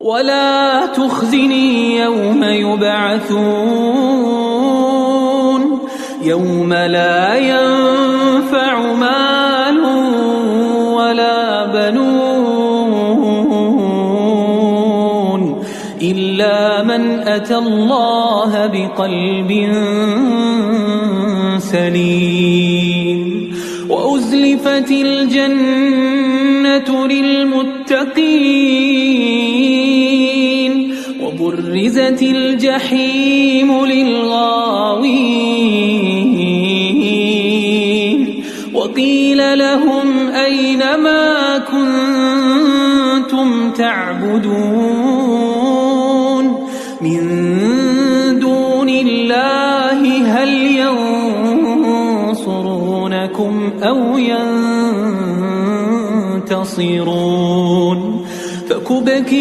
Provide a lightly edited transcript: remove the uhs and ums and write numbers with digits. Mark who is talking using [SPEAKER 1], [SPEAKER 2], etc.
[SPEAKER 1] ولا تخزني يوم يبعثون يوم لا ينفع مال ولا بنون إلا من أتى الله بقلب سليم وأزلفت الجنة للمتقين وبرزت الجحيم للغاوين وقيل لهم أين ما كنتم تعبدون من دون الله هل ينصرونكم أو ينتصرون فكبكي